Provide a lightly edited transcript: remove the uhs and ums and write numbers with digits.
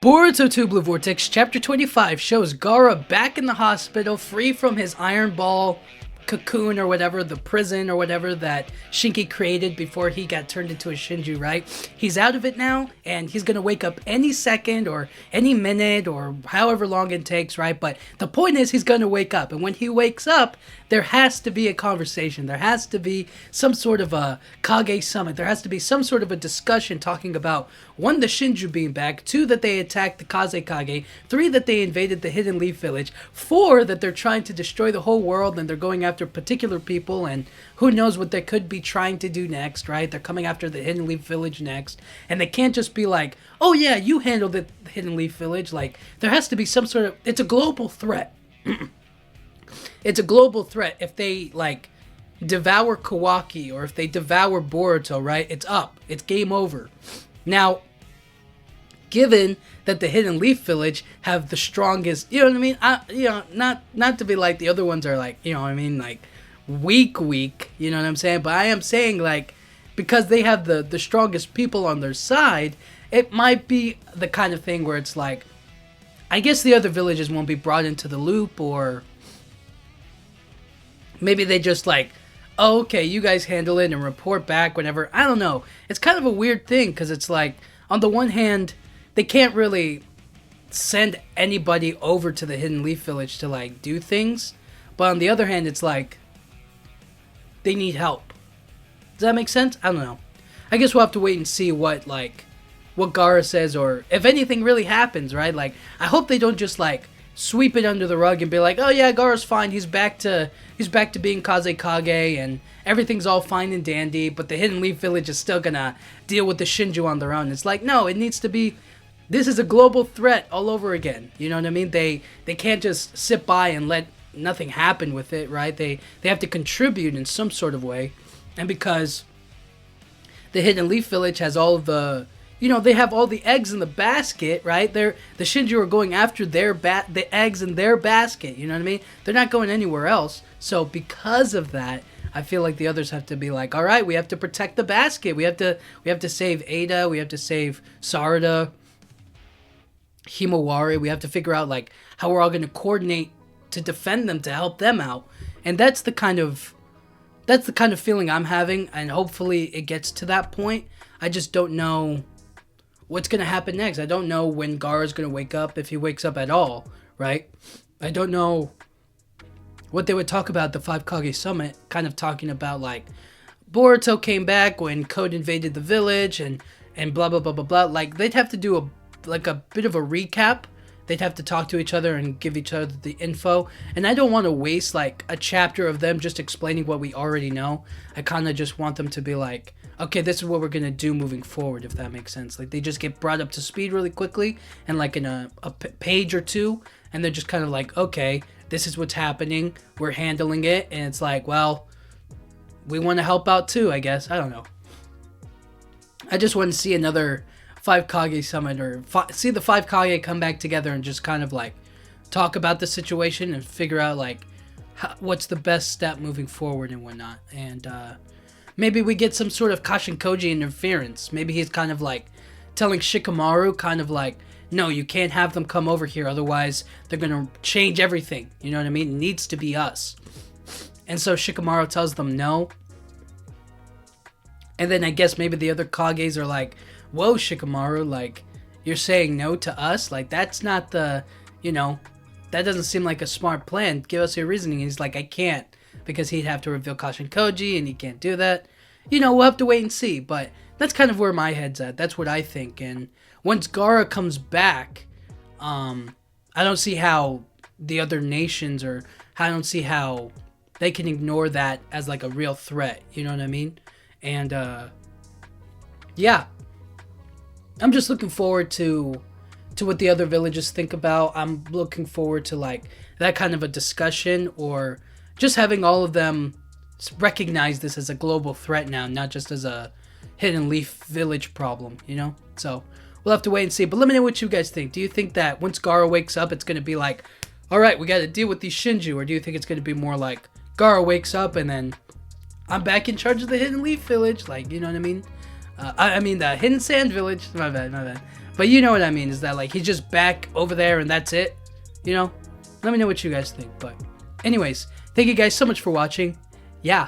Boruto 2 Blue Vortex Chapter 25 shows Gaara back in the hospital, free from his iron ball cocoon or whatever, the prison or whatever that Shinki created before he got turned into a Shinju, right? He's out of it now, and he's gonna wake up any second or any minute or however long it takes, right? But the point is, he's gonna wake up, and when he wakes up, there has to be a conversation. There has to be some sort of a Kage summit. There has to be some sort of a discussion talking about, one, the Shinju being back, two, that they attacked the Kaze Kage, three, that they invaded the Hidden Leaf Village, four, that they're trying to destroy the whole world and they're going after particular people, and who knows what they could be trying to do next, right? They're coming after the Hidden Leaf Village next, and they can't just be like, oh yeah, you handled the Hidden Leaf Village. Like, there has to be some sort of, it's a global threat. It's a global threat. If they, like, devour Kawaki, or if they devour Boruto, right? It's up. It's game over. Now, given that the Hidden Leaf Village have the strongest, you know what I mean? Not to be like the other ones are like, you know what I mean? Like, weak, you know what I'm saying? But I am saying, like, because they have the strongest people on their side, it might be the kind of thing where it's like, I guess the other villages won't be brought into the loop, or maybe they just like, oh, okay, you guys handle it and report back whenever. I don't know. It's kind of a weird thing, because it's like, on the one hand, they can't really send anybody over to the Hidden Leaf Village to, like, do things. But on the other hand, it's like, they need help. Does that make sense? I don't know. I guess we'll have to wait and see what Gaara says, or if anything really happens, right? Like, I hope they don't just, like, sweep it under the rug and be like, oh yeah, Gaara's fine, he's back to being Kaze Kage, and everything's all fine and dandy, but the Hidden Leaf Village is still gonna deal with the Shinju on their own. It's like, no, it needs to be, this is a global threat all over again. You know what I mean? They can't just sit by and let nothing happen with it, right? They have to contribute in some sort of way. And because the Hidden Leaf Village has all of the, you know, they have all the eggs in the basket, right? The Shinju are going after the eggs in their basket, you know what I mean? They're not going anywhere else. So because of that, I feel like the others have to be like, all right, we have to protect the basket. We have to save Ada, we have to save Sarada, Himawari. We have to figure out, like, how we're all going to coordinate to defend them, to help them out. And that's the kind of feeling I'm having, and hopefully it gets to that point. I just don't know what's going to happen next. I don't know when Gaara's going to wake up, if he wakes up at all, right? I don't know what they would talk about at the 5 Kage Summit, kind of talking about, like, Boruto came back when Code invaded the village, and blah, blah, blah, blah, blah. Like, they'd have to do a bit of a recap. They'd have to talk to each other and give each other the info. And I don't want to waste, like, a chapter of them just explaining what we already know. I kind of just want them to be like, okay, this is what we're going to do moving forward, if that makes sense. Like, they just get brought up to speed really quickly, and like in a page or two, and they're just kind of like, okay, this is what's happening, we're handling it, and it's like, well, we want to help out too, I guess. I don't know. I just want to see another 5 Kage Summit, or see the 5 Kage come back together and just kind of like talk about the situation and figure out, like, what's the best step moving forward and whatnot. And maybe we get some sort of Kashin Koji interference. Maybe he's kind of like telling Shikamaru, kind of like, no, you can't have them come over here, otherwise they're gonna change everything. You know what I mean? It needs to be us. And so Shikamaru tells them no. And then I guess maybe the other Kages are like, whoa, Shikamaru, like, you're saying no to us? Like, that's not the, you know, that doesn't seem like a smart plan. Give us your reasoning. And he's like, I can't, because he'd have to reveal Kashin Koji, and he can't do that. You know, we'll have to wait and see, but that's kind of where my head's at. That's what I think. And once Gaara comes back, I don't see how the other nations, or I don't see how they can ignore that as, like, a real threat. You know what I mean? And, yeah. I'm just looking forward to what the other villages think about. I'm looking forward to, like, that kind of a discussion, or just having all of them recognize this as a global threat now, not just as a Hidden Leaf Village problem, you know? So we'll have to wait and see. But let me know what you guys think. Do you think that once Gaara wakes up, it's going to be like, all right, we got to deal with these Shinju? Or do you think it's going to be more like Gaara wakes up and then I'm back in charge of the Hidden Leaf Village? Like, you know what I mean? I mean the Hidden Sand Village. My bad. But you know what I mean, is that like he's just back over there and that's it, you know? Let me know what you guys think. But anyways, thank you guys so much for watching. Yeah,